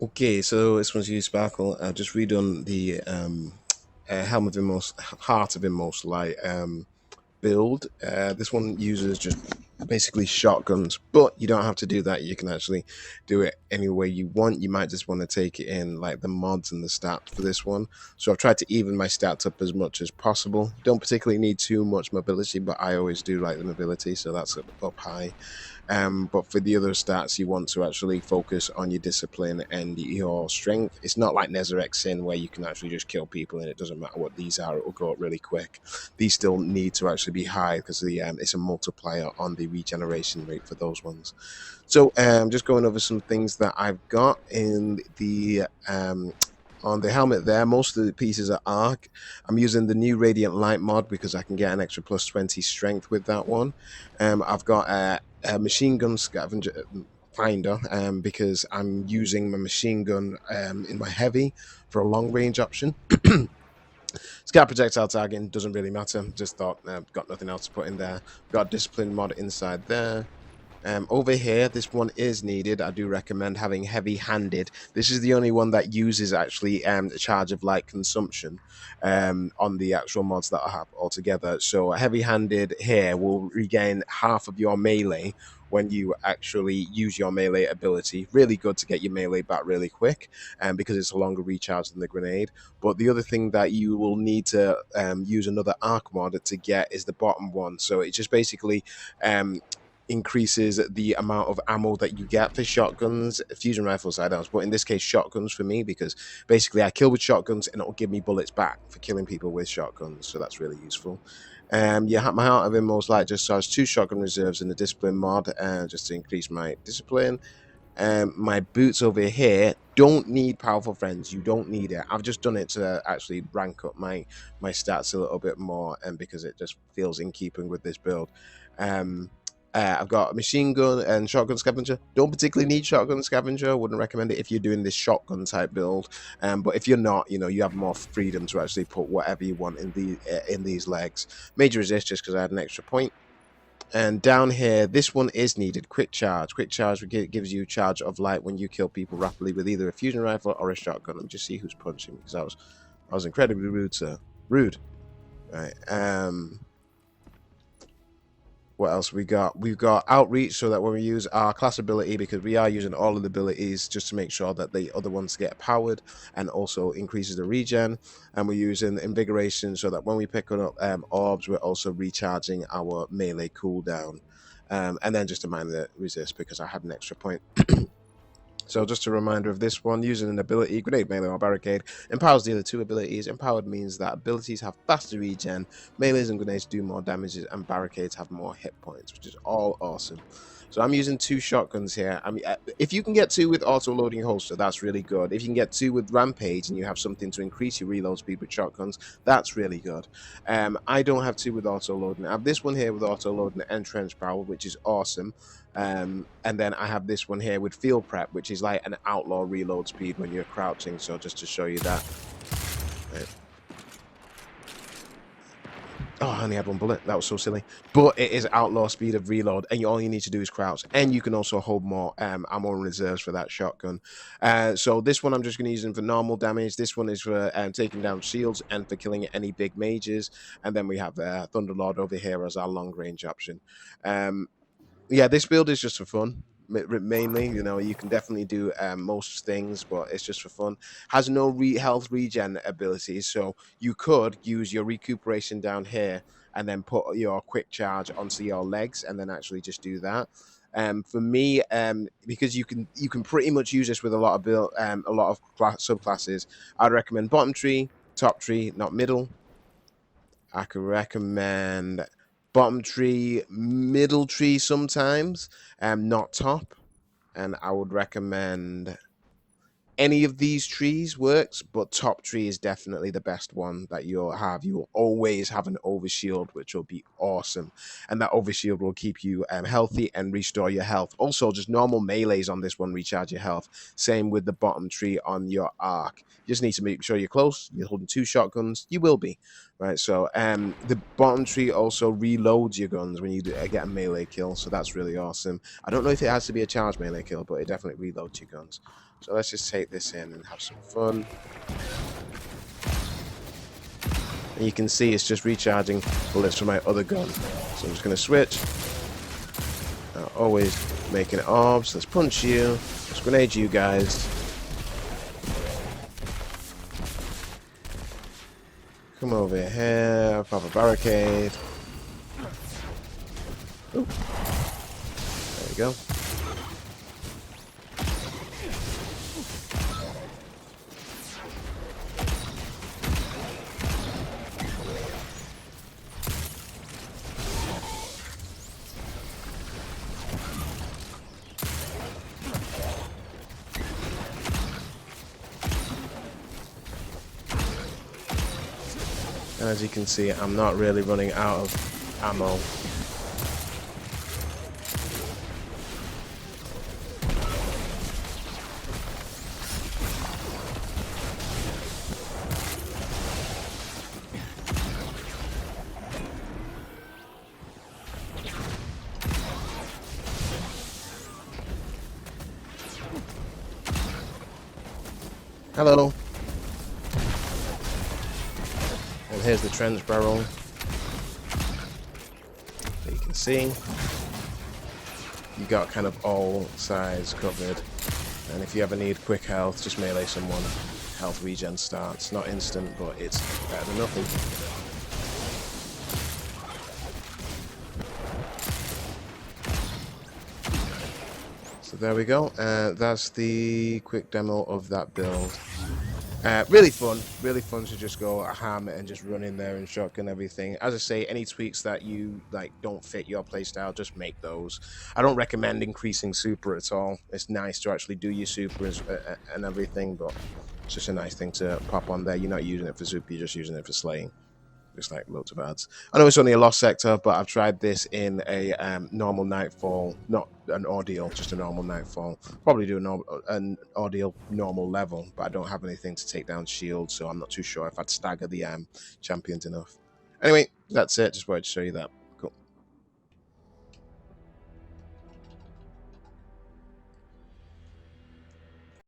Okay, so this one's you, Sparkle. I've just redone the Helm of Inmost, Heart of Inmost Light build. This one uses just basically shotguns, but you don't have to do that. You can actually do it any way you want. You might just want to take it in like the mods and the stats for this one. So I've tried to even my stats up as much as possible. Don't particularly need too much mobility, but I always do like the mobility, so that's up high. But for the other stats, you want to actually focus on your discipline and your strength. It's not like Nezarec Sin where you can actually just kill people and it doesn't matter what these are, it will go up really quick. These still need to actually be high because it's a multiplier on the regeneration rate for those ones. So just going over some things that I've got in the on the helmet there. Most of the pieces are arc. I'm using the new Radiant Light mod because I can get an extra plus 20 strength with that one. I've got a machine gun scavenger finder because I'm using my machine gun in my heavy for a long range option. Scout projectile tagging doesn't really matter. Just thought got nothing else to put in there. Got discipline mod inside there. Over here, this one is needed. I do recommend having heavy-handed. This is the only one that uses actually a charge of light consumption on the actual mods that I have altogether. So heavy-handed here will regain half of your melee when you actually use your melee ability. Really good to get your melee back really quick because it's a longer recharge than the grenade. But the other thing that you will need to use another arc mod to get is the bottom one. So it just basically increases the amount of ammo that you get for shotguns, fusion rifles, sidearms, but in this case shotguns for me, because basically I kill with shotguns and it'll give me bullets back for killing people with shotguns, so that's really useful. Yeah, my Heart of Inmost Light just has 2 shotgun reserves in the discipline mod, just to increase my discipline. My boots over here don't need powerful friends. You don't need it. I've just done it to actually rank up my stats a little bit more, and because it just feels in keeping with this build. I've got machine gun and shotgun scavenger. Don't particularly need shotgun scavenger. Wouldn't recommend it if you're doing this shotgun type build. But if you're not, you have more freedom to actually put whatever you want in these legs. Major resist just because I had an extra point. And down here, this one is needed. Quick charge. Quick charge gives you charge of light when you kill people rapidly with either a fusion rifle or a shotgun. Let me just see who's punching me because I was incredibly rude, sir. Rude. Right. What else we got? We've got outreach, so that when we use our class ability, because we are using all of the abilities just to make sure that the other ones get powered, and also increases the regen. And we're using invigoration so that when we pick up orbs, we're also recharging our melee cooldown. And then just a minor resist because I had an extra point. So just a reminder of this one, using an ability, Grenade, Melee or Barricade, empowers the other 2 abilities. Empowered means that abilities have faster regen, Melees and Grenades do more damage, and Barricades have more hit points, which is all awesome. So I'm using 2 shotguns here. I mean, if you can get 2 with auto-loading holster, that's really good. If you can get 2 with Rampage and you have something to increase your reload speed with shotguns, that's really good. I don't have 2 with auto-loading. I have this one here with auto-loading and Trench Power, which is awesome. And then I have this one here with Field Prep, which is like an outlaw reload speed when you're crouching. So just to show you that. Right. Oh, I only had 1 bullet. That was so silly. But it is outlaw speed of reload, and all you need to do is crouch. And you can also hold more ammo and reserves for that shotgun. So this one I'm just going to use for normal damage. This one is for taking down shields and for killing any big mages. And then we have Thunderlord over here as our long range option. Yeah, this build is just for fun. Mainly, you can definitely do most things, but it's just for fun. Has no health regen abilities, so you could use your recuperation down here and then put your quick charge onto your legs and then actually just do that. For me, because you can pretty much use this with a lot of subclasses. I'd recommend bottom tree, top tree, not middle. I could recommend bottom tree, middle tree sometimes, not top. And I would recommend any of these trees works, but top tree is definitely the best one that you'll have. You will always have an overshield, which will be awesome. And that overshield will keep you healthy and restore your health. Also, just normal melees on this one recharge your health. Same with the bottom tree on your arc. You just need to make sure you're close. You're holding 2 shotguns. You will be. Right, so the bottom tree also reloads your guns when you get a melee kill, so that's really awesome. I don't know if it has to be a charge melee kill, but it definitely reloads your guns. So let's just take this in and have some fun. And you can see it's just recharging bullets from my other gun. So I'm just going to switch. Always making orbs. Let's punch you. Let's grenade you guys. Come over here. Pop a barricade. Ooh. There we go. And as you can see, I'm not really running out of ammo. Hello. And here's the trench barrel. So you can see you got kind of all sides covered. And if you ever need quick health, just melee someone. Health regen starts. Not instant, but it's better than nothing. So there we go. That's the quick demo of that build. Really fun to just go ham and just run in there and shotgun everything. As I say, any tweaks that you like don't fit your playstyle, just make those. I don't recommend increasing super at all. It's nice to actually do your super and everything, but it's just a nice thing to pop on there. You're not using it for super, you're just using it for slaying. Just like loads of ads. I know it's only a lost sector, but I've tried this in a normal nightfall, not an ordeal, just a normal nightfall. Probably do an ordeal normal level, but I don't have anything to take down shields, so I'm not too sure if I'd stagger the champions enough. Anyway, that's it. Just wanted to show you that.